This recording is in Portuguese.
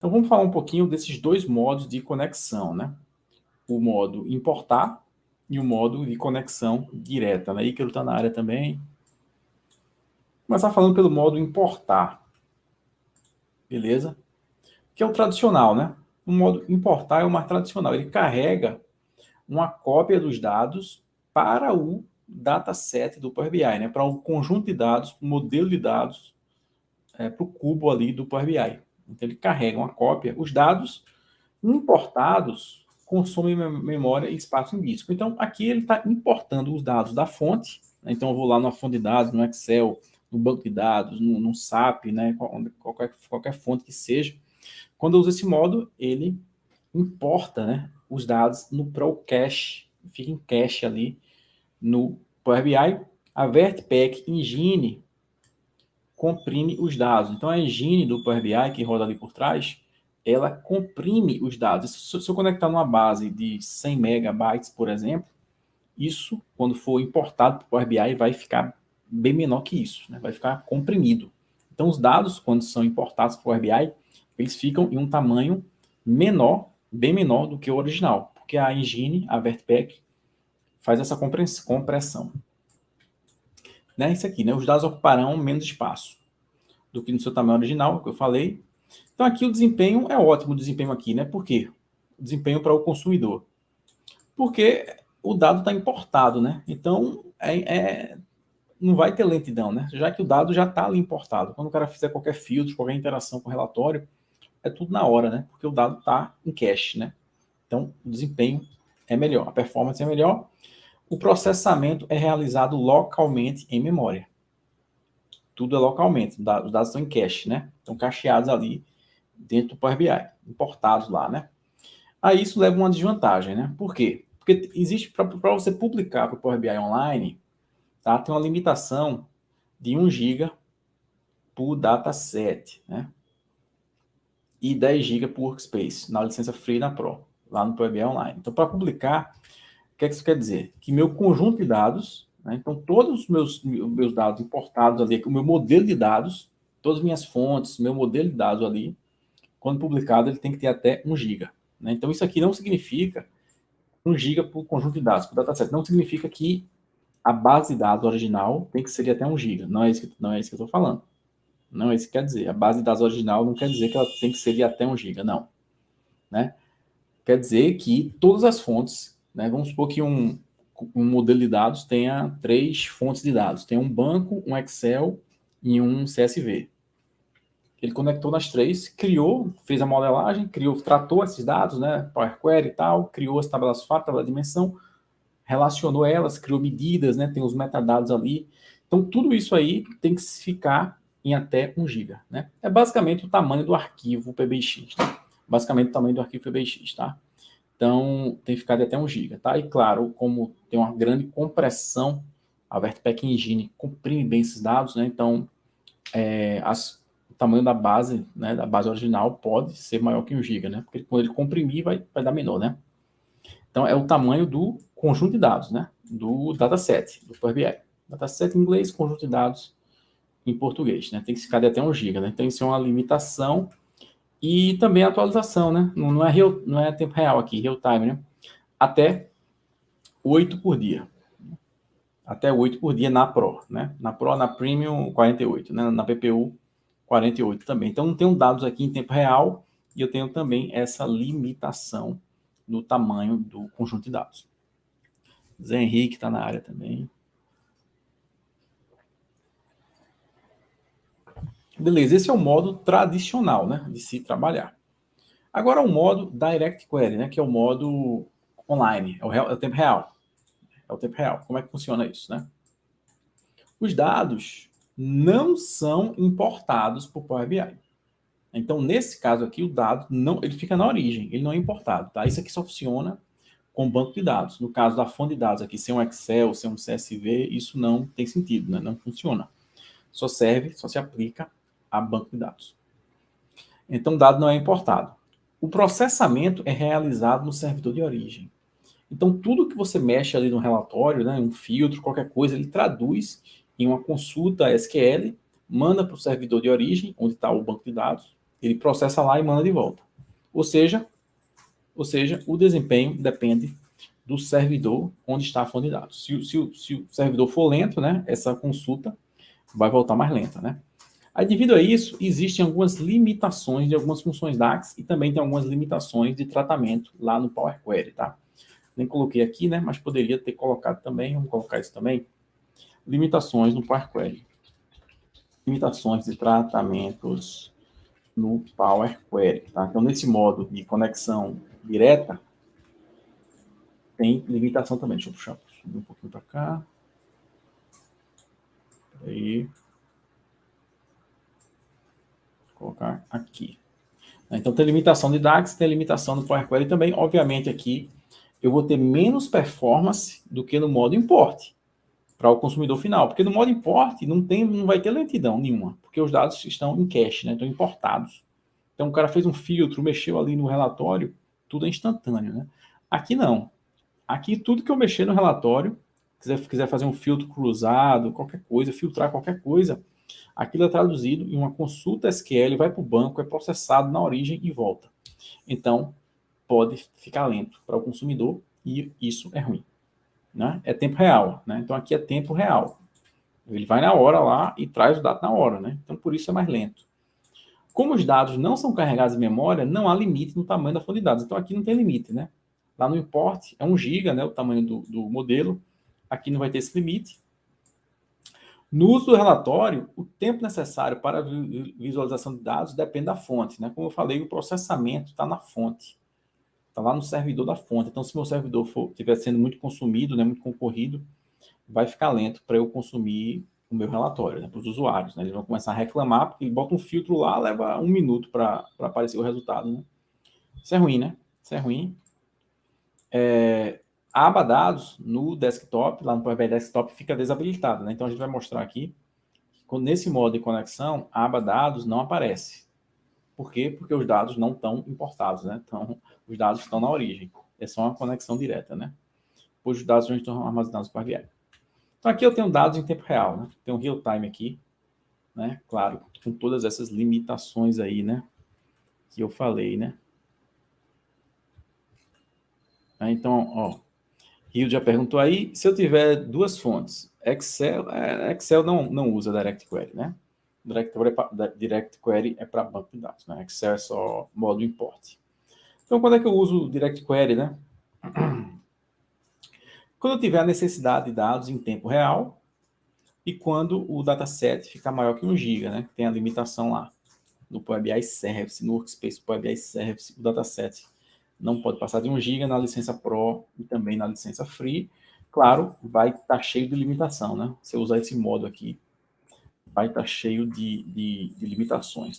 Então, vamos falar um pouquinho desses dois modos de conexão, né? O modo importar e o modo de conexão direta, né? Ícaro está na área também. Vou começar falando pelo modo importar, beleza? Que é o tradicional, né? O modo importar é o mais tradicional. Ele carrega uma cópia dos dados para o dataset do Power BI, né? Para um conjunto de dados, um modelo de dados, para o cubo ali do Power BI. Então, ele carrega uma cópia. Os dados importados consomem memória e espaço em disco. Então, aqui ele está importando os dados da fonte. Né? Então, eu vou lá na fonte de dados, no Excel, no banco de dados, no SAP, né? Qualquer fonte que seja. Quando eu uso esse modo, ele importa, né, os dados para o cache, fica em cache ali no Power BI. A VertPack Engine comprime os dados. Então, a engine do Power BI, que roda ali por trás, ela comprime os dados. Se eu conectar numa base de 100 megabytes, por exemplo, isso, quando for importado para o Power BI, vai ficar bem menor que isso, né? Vai ficar comprimido. Então, os dados, quando são importados para o Power BI, eles ficam em um tamanho menor, bem menor do que o original, porque a engine, a VertPack, faz essa compressão. Né? Isso aqui, né? Os dados ocuparão menos espaço do que no seu tamanho original, que eu falei. Então, aqui o desempenho é ótimo, o desempenho aqui, né? Por quê? O desempenho para o consumidor. Porque o dado está importado, né? Então, não vai ter lentidão, né? Já que o dado já está ali importado. Quando o cara fizer qualquer filtro, qualquer interação com o relatório, é tudo na hora, né? Porque o dado está em cache, né? Então, o desempenho é melhor, a performance é melhor. O processamento é realizado localmente em memória. Tudo é localmente, os dados estão em cache, né? Estão cacheados ali dentro do Power BI, importados lá, né? Aí isso leva a uma desvantagem, né? Por quê? Porque existe, para você publicar para o Power BI online, tá? Tem uma limitação de 1 GB por dataset, né? E 10 GB por workspace, na licença free e na Pro, lá no Power BI online. Então, para publicar, o que isso quer dizer? Que meu conjunto de dados, né? Então todos os meus dados importados ali, o meu modelo de dados, todas as minhas fontes, meu modelo de dados ali, quando publicado, ele tem que ter até 1 GB. Né? Então, isso aqui não significa 1 GB por conjunto de dados, por dataset. Não significa que a base de dados original tem que ser de até 1 GB. Não é isso que eu estou falando. Não é isso que quer dizer. A base de dados original não quer dizer que ela tem que ser de até 1 GB, não. Né? Quer dizer que todas as fontes, né, vamos supor que um modelo de dados tenha 3 fontes de dados. Tem um banco, um Excel e um CSV. Ele conectou nas 3, criou, fez a modelagem, tratou esses dados, né, Power Query e tal, criou as tabelas FAT, tabela de dimensão, relacionou elas, criou medidas, né, tem os metadados ali. Então, tudo isso aí tem que ficar em até 1 GB, né? É basicamente o tamanho do arquivo PBX, tá? Basicamente o tamanho do arquivo PBX, tá? Então, tem que ficar de até 1 GB, tá? E claro, como tem uma grande compressão, a VertPack Engine comprime bem esses dados, né? Então, o tamanho da base, né, da base original pode ser maior que 1 GB, né? Porque quando ele comprimir, vai dar menor, né? Então, é o tamanho do conjunto de dados, né? Do dataset, do Power BI. Dataset em inglês, conjunto de dados em português, né? Tem que ficar de até 1 GB, né? Então, isso é uma limitação. E também a atualização, né? Não é tempo real aqui, real time, né? Até 8 por dia. Até 8 por dia na Pro, né? Na Pro, na Premium, 48, né? Na PPU, 48 também. Então, não tenho dados aqui em tempo real e eu tenho também essa limitação no tamanho do conjunto de dados. Zé Henrique está na área também. Beleza, esse é o modo tradicional, né? De se trabalhar. Agora, o modo Direct Query, né? Que é o modo online, é o tempo real. É o tempo real. Como é que funciona isso, né? Os dados não são importados por Power BI. Então, nesse caso aqui, o dado não, ele fica na origem, ele não é importado, tá? Isso aqui só funciona com banco de dados. No caso da fonte de dados aqui, sem um Excel, sem um CSV, isso não tem sentido, né? Não funciona. Só se aplica a banco de dados. Então, o dado não é importado. O processamento é realizado no servidor de origem. Então, tudo que você mexe ali no relatório, né, um filtro, qualquer coisa, ele traduz em uma consulta SQL, manda para o servidor de origem, onde está o banco de dados, Ele processa lá e manda de volta. Ou seja, o desempenho depende do servidor onde está a fonte de dados. Se o servidor for lento, né, essa consulta vai voltar mais lenta, né? Aí, devido a isso, existem algumas limitações de algumas funções DAX e também tem algumas limitações de tratamento lá no Power Query, tá? Nem coloquei aqui, né, mas poderia ter colocado também, vamos colocar isso também. Limitações no Power Query. Limitações de tratamentos no Power Query, tá? Então, nesse modo de conexão direta, tem limitação também. Deixa eu puxar subir um pouquinho para cá. Aí. Vou colocar aqui. Então, tem limitação de DAX, tem limitação do Power Query também. Obviamente, aqui eu vou ter menos performance do que no modo import para o consumidor final. Porque no modo import não vai ter lentidão nenhuma, porque os dados estão em cache, né? Estão importados. Então, o cara fez um filtro, mexeu ali no relatório, tudo é instantâneo, né? Aqui não. Aqui, tudo que eu mexer no relatório, quiser fazer um filtro cruzado, qualquer coisa, filtrar qualquer coisa, aquilo é traduzido em uma consulta SQL, vai para o banco, é processado na origem e volta. Então, pode ficar lento para o consumidor e isso é ruim. Né? É tempo real. Né? Então, aqui é tempo real. Ele vai na hora lá e traz o dado na hora. Né? Então, por isso é mais lento. Como os dados não são carregados em memória, não há limite no tamanho da fonte de dados. Então, aqui não tem limite. Né? Lá no import é 1 GB, né, o tamanho do modelo. Aqui não vai ter esse limite. No uso do relatório, o tempo necessário para a visualização de dados depende da fonte. Né? Como eu falei, o processamento está na fonte. Está lá no servidor da fonte. Então, se meu servidor estiver sendo muito consumido, né, muito concorrido, vai ficar lento para eu consumir o meu relatório, né, para os usuários. Né? Eles vão começar a reclamar, porque ele bota um filtro lá, leva 1 minuto para aparecer o resultado. Né? Isso é ruim, né? Isso é ruim. A aba dados no desktop, lá no Power BI Desktop, fica desabilitada. Né? Então, a gente vai mostrar aqui que nesse modo de conexão, a aba dados não aparece. Por quê? Porque os dados não estão importados, né? Então, os dados estão na origem. É só uma conexão direta, né? Pois os dados não estão armazenados para BI. Então, aqui eu tenho dados em tempo real, né? Tem um real time aqui, né? Claro, com todas essas limitações aí, né? Que eu falei, né? Então, ó, Rio já perguntou aí, se eu tiver duas fontes, Excel não usa Direct Query, né? Direct Query é para banco de dados, né? Excel é só modo import. Então, quando é que eu uso o Direct Query, né? Quando eu tiver a necessidade de dados em tempo real e quando o dataset ficar maior que 1 GB, né? Tem a limitação lá no Power BI Service, no Workspace Power BI Service, o dataset não pode passar de 1 GB na licença Pro e também na licença Free. Claro, vai estar cheio de limitação, né? Se eu usar esse modo aqui, vai estar cheio de limitações.